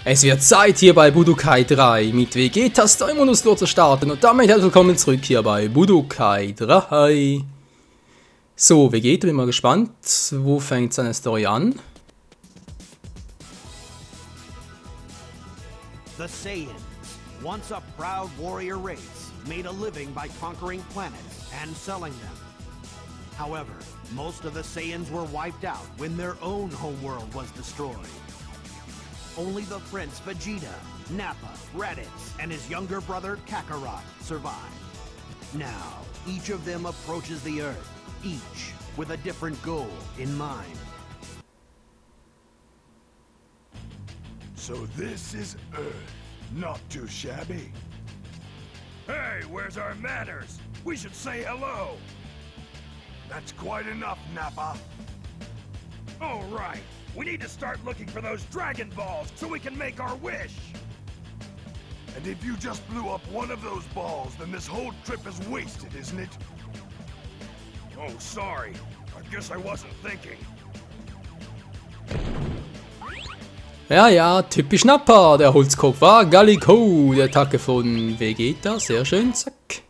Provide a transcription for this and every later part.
Es wird Zeit hier bei Budokai 3 mit Vegetas Daimonoslot zu starten und damit herzlich willkommen zurück hier bei Budokai 3. So, Vegeta, bin mal gespannt, wo fängt seine Story an? The Saiyans, once a proud warrior race, made a living by conquering planets and selling them. However, most of the Saiyans were wiped out when their own homeworld was destroyed. Only the Prince Vegeta, Nappa, Raditz, and his younger brother Kakarot survived. Now, each of them approaches the Earth, each with a different goal in mind. So this is Earth. Not too shabby. Hey, where's our manners? We should say hello. That's quite enough, Nappa. All right. We need to start looking for those Dragon Balls so we can make our wish. And if you just blew up one of those balls, then this whole trip is wasted, isn't it? Oh, sorry. I guess I wasn't thinking. Ja, typisch Nappa, der Holzkopf war Gallico, die Attacke von Vegeta, sehr schön, zack.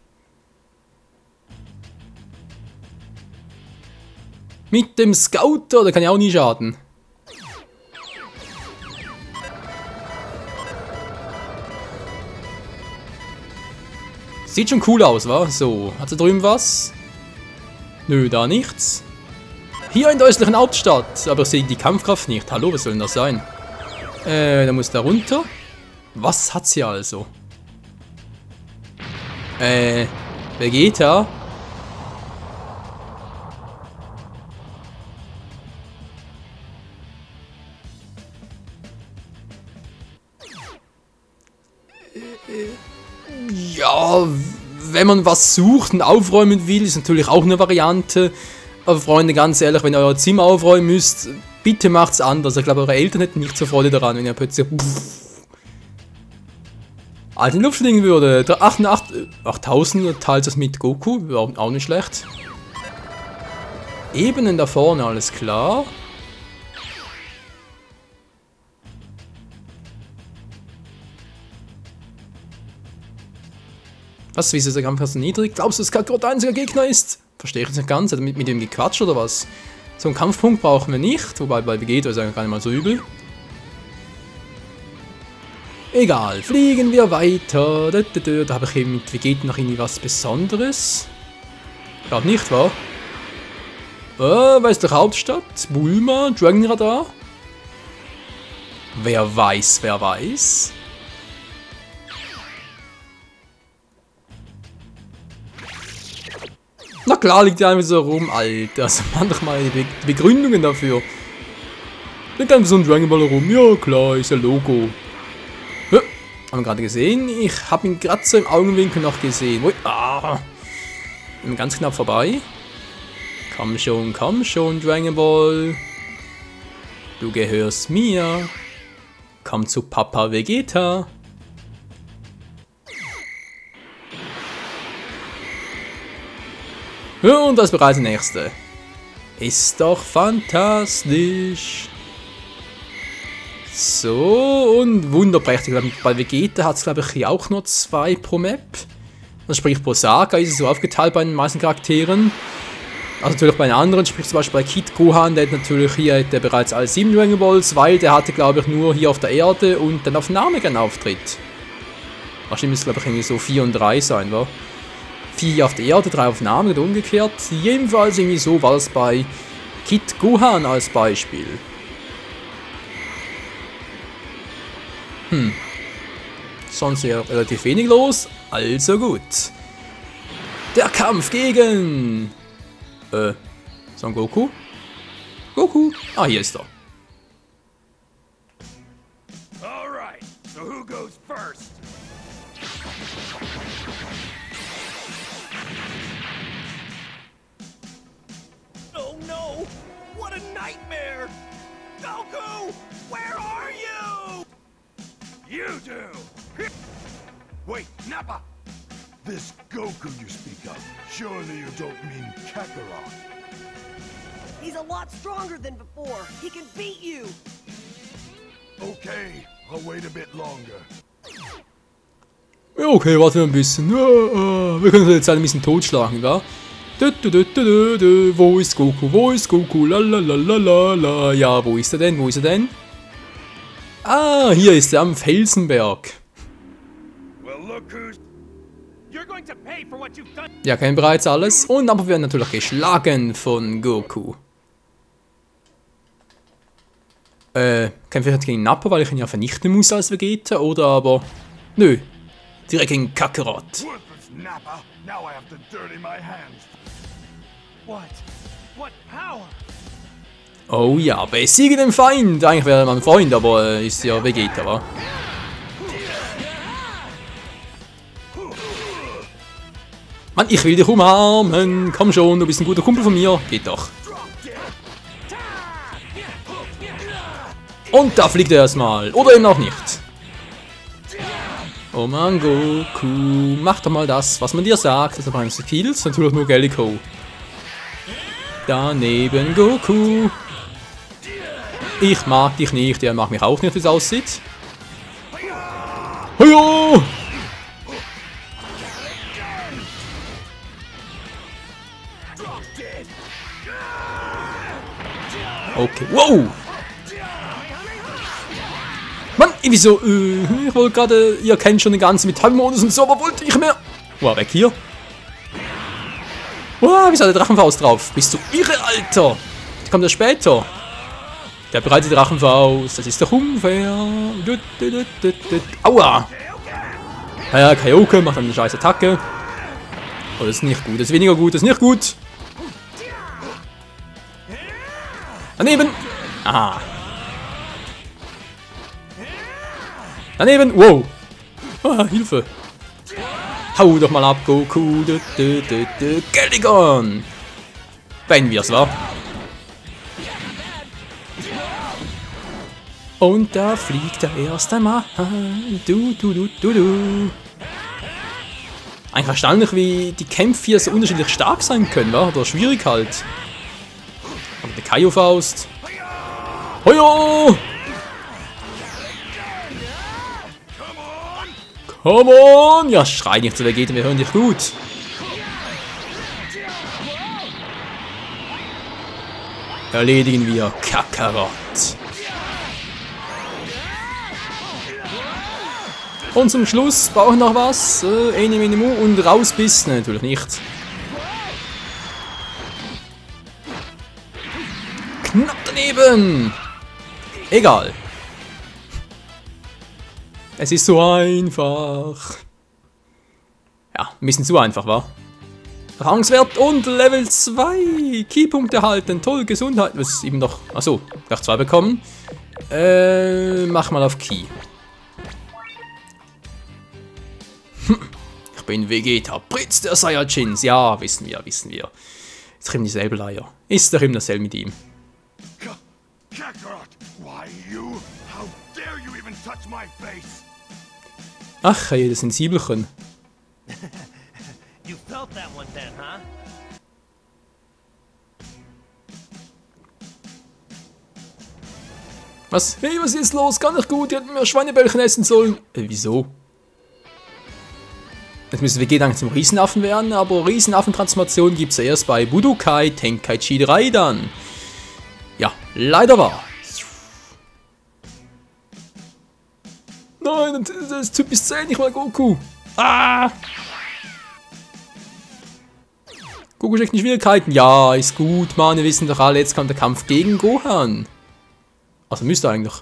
Mit dem Scouter, der kann ja auch nie schaden. Sieht schon cool aus, wa? So, hat da drüben was? Nö, da nichts. Hier in der östlichen Hauptstadt, aber ich sehe die Kampfkraft nicht. Hallo, was soll denn das sein? Da muss da runter. Was hat sie also? Vegeta? Ja, wenn man was sucht und aufräumen will, ist natürlich auch eine Variante. Aber Freunde, ganz ehrlich, wenn ihr euer Zimmer aufräumen müsst, bitte macht's anders. Ich glaube, eure Eltern hätten nicht so Freude daran, wenn ihr plötzlich alte Luft fliegen würde. 8000 teilt das mit Goku, wäre auch nicht schlecht. Ebenen da vorne, alles klar. Was, wieso ist der Kampf so niedrig? Glaubst du, dass Kakarot ein einziger Gegner ist? Verstehe ich jetzt nicht ganz. Hat er mit dem gequatscht oder was? So einen Kampfpunkt brauchen wir nicht. Wobei bei Vegeta ist er gar nicht mal so übel. Egal, fliegen wir weiter. Da habe ich eben mit Vegeta noch irgendwie was Besonderes. Gerade nicht, wahr? Westliche Hauptstadt? Bulma? Dragon Radar? Wer weiß, wer weiß. Na klar, liegt der einfach so rum, Alter. Also mach doch mal die Begründungen dafür. Liegt einfach so ein Dragon Ball rum. Ja, klar, ist ja Logo. Ja, haben wir gerade gesehen. Ich habe ihn gerade so im Augenwinkel noch gesehen. Ui, ganz knapp vorbei. Komm schon, Dragon Ball. Du gehörst mir. Komm zu Papa Vegeta. Ja, und das ist bereits der nächste. Ist doch fantastisch. So, und wunderprächtig. Bei Vegeta hat es, glaube ich, hier auch nur 2 pro Map. Also sprich, pro Saga ist es so aufgeteilt bei den meisten Charakteren. Also natürlich bei den anderen, sprich zum Beispiel bei Kid Gohan, der hat natürlich hier bereits alle 7 Dragon Balls, weil der hatte, glaube ich, nur hier auf der Erde und dann auf Namek einen Auftritt. Wahrscheinlich müsste es, glaube ich, irgendwie so 4 und 3 sein, wa? 4 auf der Erde, 3 auf Namek oder umgekehrt. Jedenfalls irgendwie so war das bei Kid Gohan als Beispiel. Sonst ja relativ wenig los, also gut. Der Kampf gegen... Son Goku? Goku? Ah, hier ist er. Alright, so who goes first? Oh no! What a nightmare! Goku! Where are you? You do! Wait, Nappa! This Goku you speak of, surely you don't mean Kakarot. He's a lot stronger than before. He can beat you. Okay, I'll wait a bit longer. Ja, okay, warten wir ein bisschen. Wir können uns jetzt ein bisschen totschlagen, wa? Wo ist Goku? Wo ist Goku? Lalalala. Ja, wo ist er denn? Wo ist er denn? Ah, hier ist er am Felsenberg. Well, look who's... You're going to pay for what you've done. Ja, kennen bereits alles. Und aber wir werden natürlich geschlagen von Goku. Kämpfe ich jetzt gegen Nappa, weil ich ihn ja vernichten muss als Vegeta, oder aber... Nö. Direkt gegen Kakarot. Worthless Nappa. Now I have to dirty my hands. What? What power? Oh ja, besiege den Feind. Eigentlich wäre er mein Freund, aber ist ja Vegeta, wa? Mann, ich will dich umarmen. Komm schon, du bist ein guter Kumpel von mir. Geht doch. Und da fliegt er erstmal. Oder eben auch nicht. Oh Mann, Goku. Mach doch mal das, was man dir sagt. Das sind die Kills. Natürlich nur Gallico. Daneben Goku. Ich mag dich nicht. Der mag mich auch nicht, wie es aussieht. Hiyo! Okay, wow! Mann, wieso? Ich wollte gerade, ihr kennt schon den ganzen Metallmodus und so, aber wollte ich mehr. Wow, weg hier. Wow, wieso hat der Drachenfaust drauf? Bist du irre, Alter? Die kommt ja später. Der hat bereits die Drachenfaust, das ist doch unfair. Aua! Ja, Kaioke macht eine scheiß Attacke. Oh, das ist nicht gut, das ist weniger gut, das ist nicht gut. Daneben! Aha. Daneben! Wow! Ah, Hilfe! Hau doch mal ab, Goku! Geldigon! Wenn wir's, wa? Und da fliegt er erst einmal. Du. Eigentlich erstaunlich, wie die Kämpfe hier so unterschiedlich stark sein können, wa? Oder schwierig halt. Aber die Kaio-Faust. Hojo! Come on! Ja, schrei nicht zu Vegeta, wir hören dich gut. Erledigen wir Kakarot. Und zum Schluss brauchen wir noch was. Ene Minimu und raus bist. Ne, natürlich nicht. Knapp daneben. Egal. Es ist so einfach. Ja, ein bisschen zu einfach, wa? Erfahrungswert und Level 2. Keypunkte erhalten. Toll, Gesundheit. Was ist eben noch. Achso, gleich 2 bekommen. Mach mal auf Key. Ich bin Vegeta, Prinz der Saiyajins. Ja, wissen wir. Jetzt kriegen die Säbeleier. Ist doch immer dasselbe mit ihm. Kakarot, why you? How dare you even touch my face? Ach, hey, das Sensibelchen. You felt that one then, huh? Was? Hey, was ist los? Gar nicht gut, die hätten mir Schweinebällchen essen sollen. Wieso? Jetzt müssen Vegeta eigentlich zum Riesenaffen werden, aber Riesenaffen-Transformation gibt es ja erst bei Budokai Tenkaichi 3 dann. Ja, leider wahr. Nein, das Typ ist zäh, nicht mal Goku. Ah! Goku steckt in Schwierigkeiten. Ja, ist gut, Mann, wir wissen doch alle, jetzt kommt der Kampf gegen Gohan. Also müsste eigentlich.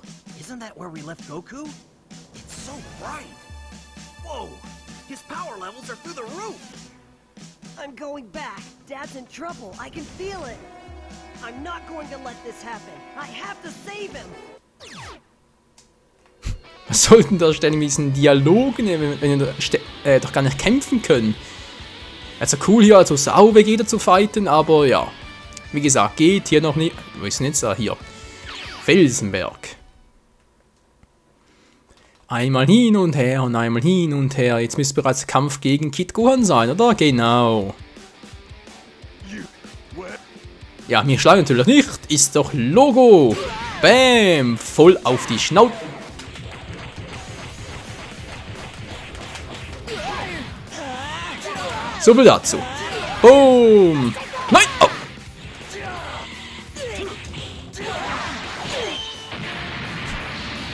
Isn't that where we left Goku? It's so bright. Whoa, his power levels are through the roof. I'm going back. Dad's in trouble. I can feel it. I'm not going to let this happen. I have to save him. Was sollten da ständig mit diesen Dialogen, wenn wir doch gar nicht kämpfen können? Also cool hier also Sau Vegeta zu fighten, aber ja. Wie gesagt, geht hier noch nicht. Wo ist denn jetzt da? Hier. Felsenberg. Einmal hin und her und einmal hin und her. Jetzt müsste bereits der Kampf gegen Kid Gohan sein, oder? Genau. Ja, mir schlagen natürlich nicht. Ist doch Logo. Bam. Voll auf die Schnauze. So viel dazu. Boom. Nein! Oh.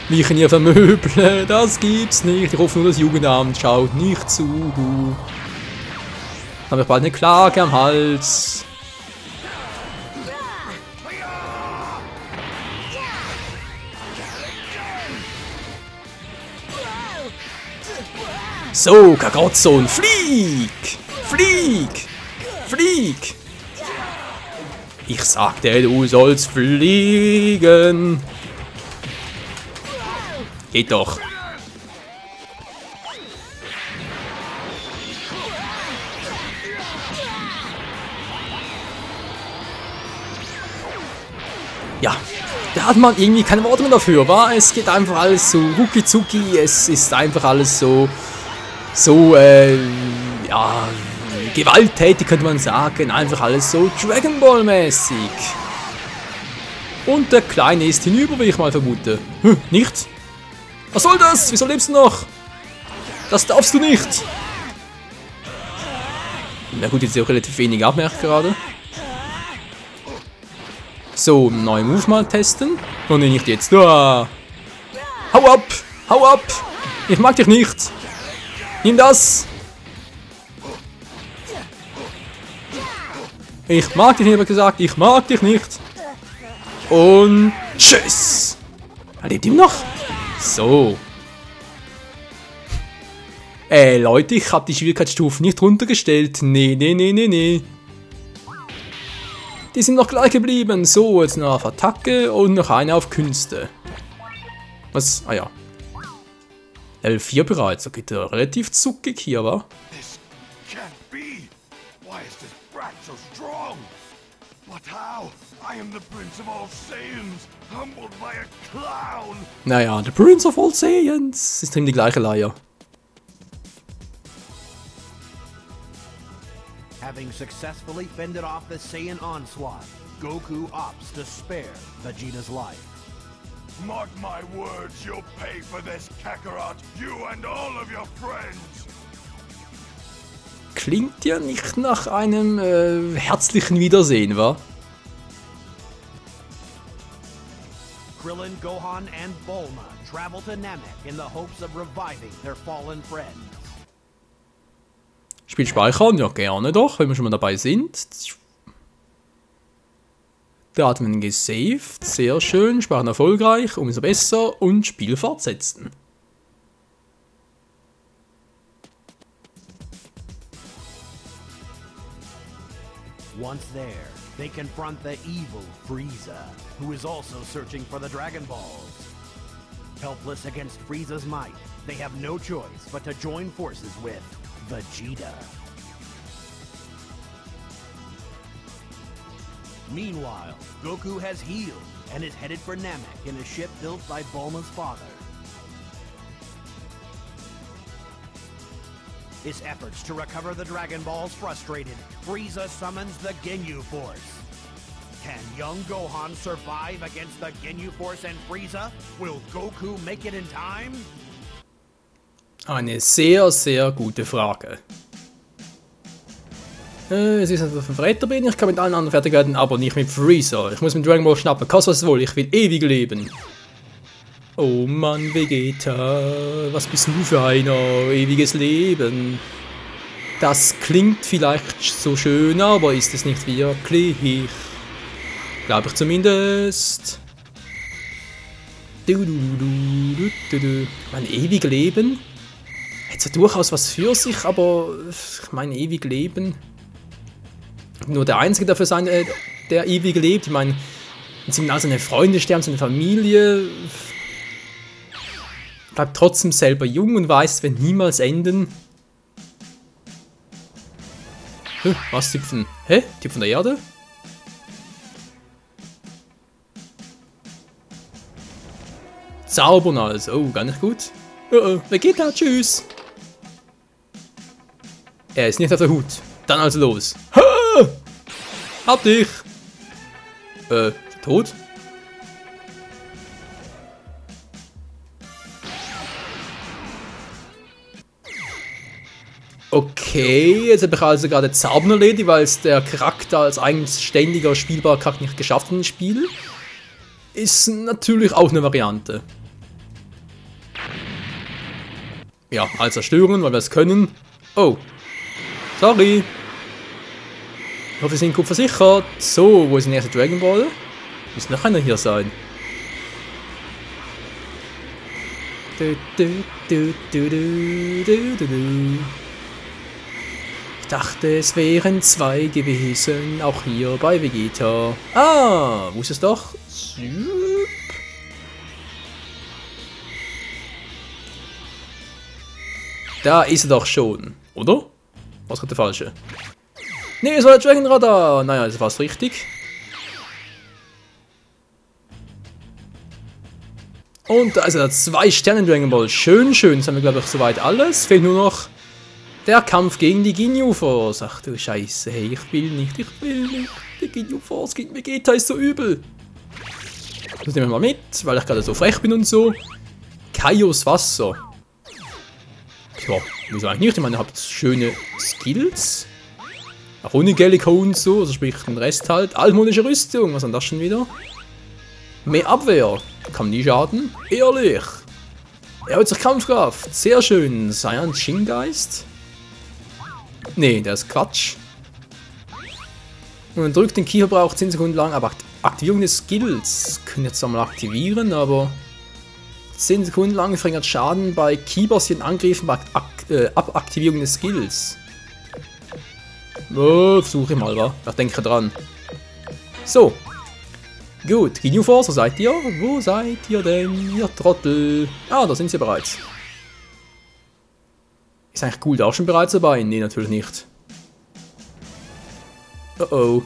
Wie ich ihn hier vermöble, das gibt's nicht. Ich hoffe nur, das Jugendamt schaut nicht zu. Dann habe ich bald eine Klage am Hals. So, Kagotson, flieg! Flieg! Flieg! Ich sagte, du sollst fliegen. Geht doch. Ja, da hat man irgendwie keine Worte mehr dafür, wa? Es geht einfach alles so rucki zucki, es ist einfach alles so, ja, gewalttätig könnte man sagen, einfach alles so Dragon Ball mäßig. Und der Kleine ist hinüber, wie ich mal vermute. Nicht? Was soll das? Wieso lebst du noch? Das darfst du nicht. Na gut, jetzt auch relativ wenig abmerkt gerade. So, einen neuen Move mal testen. Und nicht jetzt. Hau ab! Hau ab! Ich mag dich nicht! Nimm das! Ich mag dich nicht, aber gesagt, ich mag dich nicht. Und tschüss! Er lebt ihm noch? So. Leute, ich habe die Schwierigkeitsstufen nicht runtergestellt. Nee. Die sind noch gleich geblieben. So, jetzt noch auf Attacke und noch eine auf Künste. Was? Ah ja. Level 4 bereits. Da geht er relativ zuckig hier, wa? This can't be. Why is this brat so strong? But how? I am the Prince of all Saiyans, humbled by a clown. Naja, the Prince of all Saiyans. Ist ihm die gleiche Leier. Having successfully fended off the Saiyan onslaught, Goku opts to spare Vegeta's life. Mark my words, you'll pay for this, Kakarot, you and all of your friends. Klingt ja nicht nach einem herzlichen Wiedersehen, wa? Krillin, Gohan, and Bulma travel to Namek in the hopes of reviving their fallen friends. Spiel speichern? Ja, gerne doch, wenn wir schon mal dabei sind. Da hat man gesaved, sehr schön, speichern erfolgreich, umso besser und Spiel fortsetzen. Once there, they confront the evil Frieza, who is also searching for the Dragon Balls. Helpless against Frieza's might, they have no choice but to join forces with Vegeta. Meanwhile, Goku has healed and is headed for Namek in a ship built by Bulma's father. His efforts to recover the Dragon Balls frustrated, Frieza summons the Ginyu Force. Can young Gohan survive against the Ginyu Force and Frieza? Will Goku make it in time? Eine sehr, sehr gute Frage. Es ist ein Verräter bin, ich kann mit allen anderen fertig werden, aber nicht mit Freezer. Ich muss mit Dragon Ball schnappen, koste was es wohl, ich will ewig leben. Oh Mann, Vegeta, was bist du für einer? Ewiges Leben. Das klingt vielleicht so schön, aber ist es nicht wirklich. Glaube ich zumindest. Mein ewig Leben? Hätte ja durchaus was für sich, aber ich meine, ewig Leben. Nur der Einzige dafür sein, der ewig lebt. Ich meine, wenn all seine Freunde sterben, seine Familie. Bleibt trotzdem selber jung und weiß, es wird niemals enden. Was, Typ von... Hä? Typ von der Erde? Zaubern also. Oh, gar nicht gut. Oh, Vegeta, tschüss. Er ist nicht auf der Hut. Dann also los. Ha! Hab dich! Tot? Okay, jetzt habe ich also gerade Zaubern erledigt, weil es der Charakter als eigenständiger spielbarer Charakter nicht geschafft hat im Spiel. Ist natürlich auch eine Variante. Ja, als Zerstören, weil wir es können. Oh. Sorry. Ich hoffe, wir sind gut versichert. So, wo ist der nächste Dragon Ball? Muss noch einer hier sein. Ich dachte, es wären 2 gewesen, auch hier bei Vegeta. Ah, wo ist es doch? Da ist er doch schon, oder? Was ist der falsche? Nee, es war der Dragon Radar. Naja, das ist fast richtig. Und da ist er, 2 Sterne Dragon Ball. Schön, schön. Das haben wir, glaube ich, soweit alles. Fehlt nur noch der Kampf gegen die Ginyu Force. Ach du Scheiße, hey, ich will nicht. Die Ginyu Force gegen Vegeta ist so übel. Das nehmen wir mal mit, weil ich gerade so frech bin und so. Kaios Wasser. Ja, wieso eigentlich nicht? Ich meine, ihr habt schöne Skills. Auch ohne Gellico und so, also sprich den Rest halt. Altmodische Rüstung, was ist denn das schon wieder? Mehr Abwehr. Kann nie schaden. Ehrlich. Er hat sich Kampfkraft. Sehr schön. Saiyan Shin-Geist. Nee, der ist Quatsch. Und man drückt den Ki-Verbrauch 10 Sekunden lang, aber Aktivierung des Skills. Können jetzt einmal aktivieren, aber 10 Sekunden lang verringert Schaden bei Ki-basierten Angriffen bei Abaktivierung des Skills. Oh, versuche ich mal, wa? Ich denke dran. So. Gut, Ginyu Force, wo seid ihr? Wo seid ihr denn, ihr Trottel? Ah, da sind sie bereits. Ist eigentlich Gould auch schon bereits dabei? Nee, natürlich nicht. Oh oh.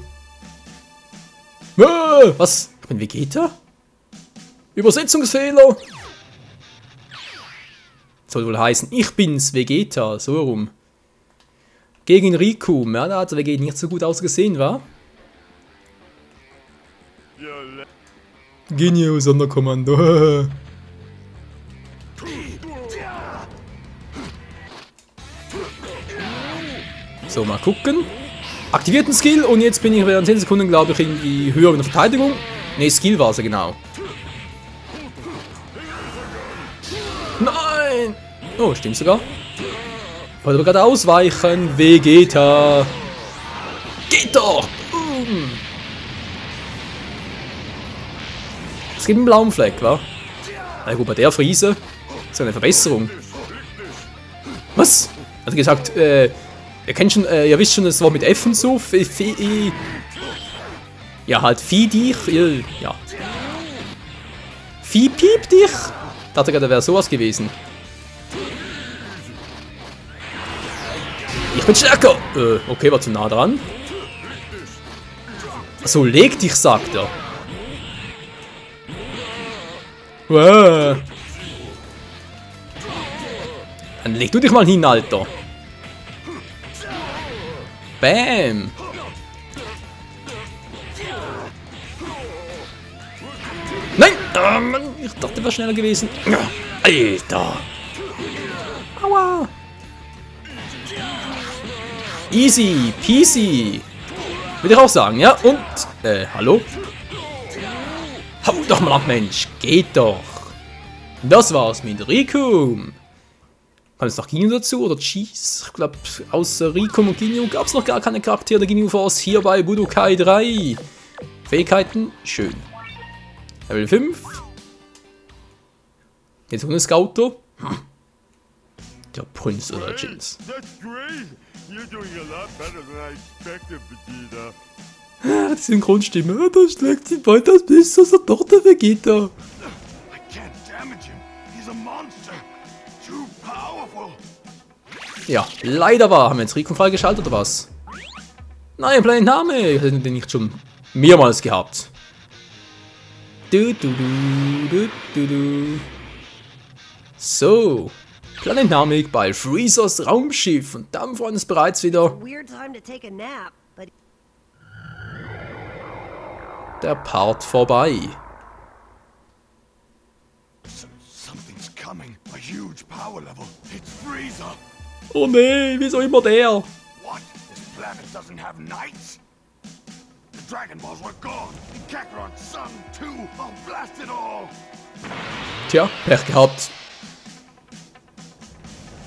Was? Ich bin Vegeta? Übersetzungsfehler? Soll wohl heißen, ich bin's, Vegeta, so rum. Gegen Riku, ja, da hat der Vegeta nicht so gut ausgesehen, wa? Ginyu Sonderkommando. So, mal gucken. Aktivierten Skill und jetzt bin ich während 10 Sekunden, glaube ich, irgendwie höher in der Verteidigung. Ne, Skill war es ja genau. Nein! Oh, stimmt sogar. Ich wollte aber gerade ausweichen. Vegeta. Geht doch! Es gibt einen blauen Fleck, wa? Na gut, bei der Friese ist eine Verbesserung. Was? Hat er gesagt, ihr kennt schon, ihr wisst schon, das Wort mit F und so. Ja, halt Vieh dich. Ja. Vieh piep dich. Ich dachte gerade, da wäre sowas gewesen. Ich bin stärker. Okay, war zu nah dran. So, leg dich, sagt er. Wow. Dann leg du dich mal hin, Alter. Bam. Nein! Oh Mann, ich dachte, der wäre schneller gewesen. Alter. Aua. Easy peasy. Würde ich auch sagen, ja? Und, hallo? Hau doch mal ab, Mensch. Geht doch. Das war's mit Riku. Kam jetzt noch Ginyu dazu oder Cheese? Ich glaube, außer Riku und Ginyu gab es noch gar keine Charaktere der Ginyu Force hier bei Budokai 3. Fähigkeiten, schön. Level 5. Jetzt ohne Scouter. Der Prince Urchins. Die Synchronstimme, da schlägt sie bald das Beste, so doch der Vegeta. Ja, leider haben wir jetzt Riku freigeschaltet oder was? Nein, Planet Name, ich hätte den nicht schon mehrmals gehabt. So, Planetnamik bei Freezers Raumschiff und dann freuen uns bereits wieder. Der Part vorbei. Something's coming. A huge power level. It's Frieza. Oh nee, wieso immer der? What? This planet doesn't have knights? The Dragon Balls were gone. Kakarot's son too. Oh, blast it all! Tja, Pech gehabt.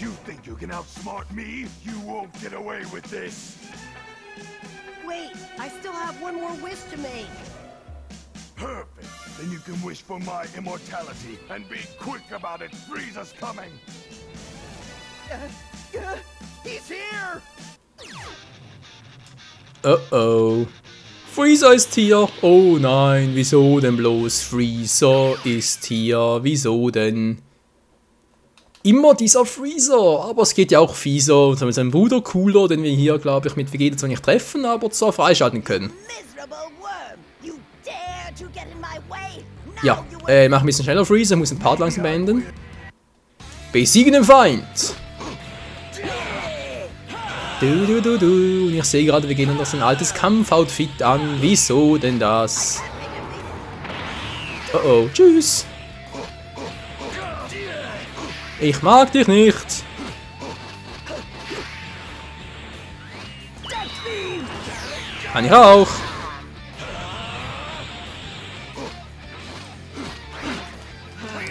You think you can outsmart me? You won't get away with this. Wait, I still have one more wish to make. Perfect. Then you can wish for my immortality and be quick about it. Frieza's coming. He's here. Oh. Freezer ist hier. Oh nein, wieso denn bloß? Freezer ist hier. Wieso denn? Immer dieser Freezer. Aber es geht ja auch fieser. Und mit seinem Bruder Cooler, den wir hier, glaube ich, mit Vegeta zwar nicht treffen, aber zwar freischalten können. Ja, mach ein bisschen schneller Freezer. Muss den Part langsam beenden. Besiegen den Feind. Und ich sehe gerade, wir gehen uns ein altes Kampfoutfit an. Wieso denn das? Oh, tschüss. Ich mag dich nicht. Kann ich auch.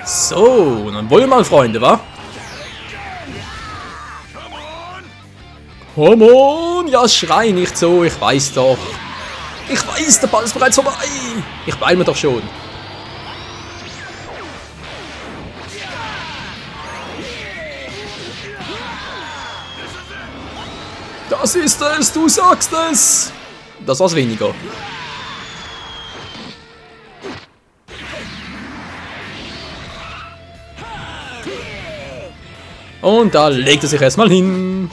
So, dann wollen wir mal, Freunde, wa? Come on! Ja, schrei nicht so, ich weiß doch. Ich weiß, der Ball ist bereits vorbei. Ich beeil mir doch schon. Das ist es, du sagst es. Das war's weniger. Und da legt er sich erstmal hin.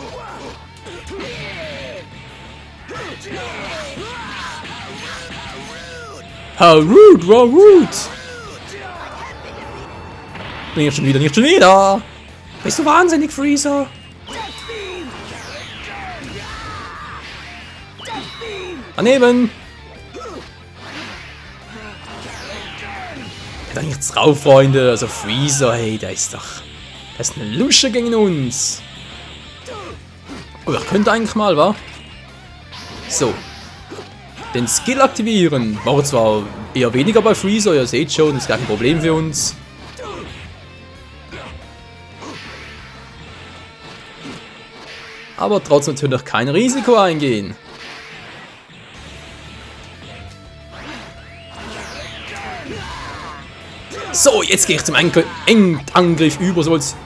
How rude, how rude! Nicht schon wieder, nicht schon wieder! Bist du wahnsinnig, Freezer? Daneben! Da nichts drauf, Freunde. Also Freezer, hey, der ist eine Lusche gegen uns. Oh, er könnte eigentlich mal, wa? So. Den Skill aktivieren. War zwar eher weniger bei Freezer, ihr seht schon, ist gar kein Problem für uns. Aber trotzdem natürlich kein Risiko eingehen. So, jetzt gehe ich zum Endangriff über. So als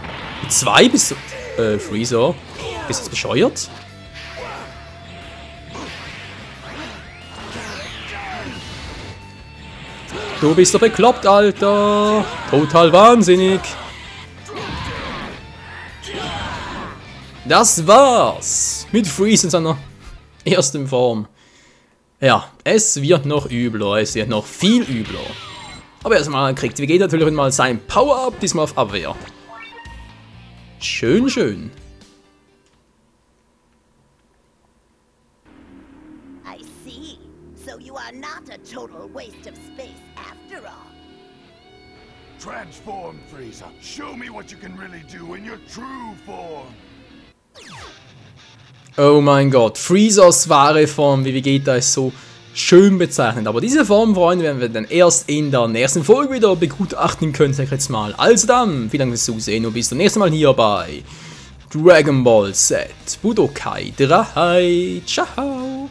2 bis Freezer. Bist du jetzt bescheuert? Du bist doch bekloppt, Alter. Total wahnsinnig. Das war's mit Freeze in seiner ersten Form. Ja, es wird noch übler. Es wird noch viel übler. Aber erstmal kriegt Vegeta natürlich mal sein Power-Up, diesmal auf Abwehr. Schön, schön. I see. So you are not a total waste of space after all. Transform, Frieza. Show me what you can really do in your true form. Oh mein Gott, Freezers wahre Form, wie Vegeta es so schön bezeichnet. Aber diese Form, Freunde, werden wir dann erst in der nächsten Folge wieder begutachten können, sag ich jetzt mal. Also dann, vielen Dank fürs Zusehen und bis zum nächsten Mal hier bei Dragon Ball Z Budokai 3. Ciao!